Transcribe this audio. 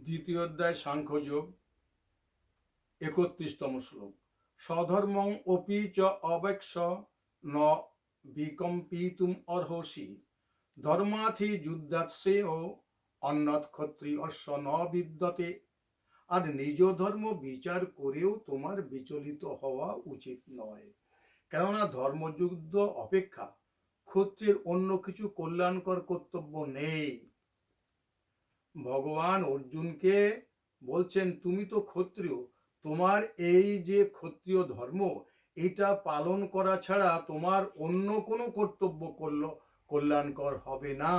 দ্বিতীয় অধ্যায় সাংখ্যযোগ ৩১তম শ্লোক। স্বধর্মং অপি চ অবেক্ষ ন বিকম্পিতুম অর্হসি ধর্মাথি যুদ্ধাশ্রেয় অন্যৎ ক্ষত্রিয়স্য ন বিদ্যতে। আর নিজ ধর্ম বিচার করেও তোমার বিচলিত হওয়া উচিত নয়, কেননা ধর্মযুদ্ধ অপেক্ষা ক্ষত্রিয়ের অন্য কিছু কল্যাণকর কর্তব্য নেই। ভগবান অর্জুনকে বলছেন, তুমি তো ক্ষত্রিয়, তোমার এই যে ক্ষত্রিয় ধর্ম, এটা পালন করা ছাড়া তোমার অন্য কোনো কর্তব্য কল্যাণকর হবে না।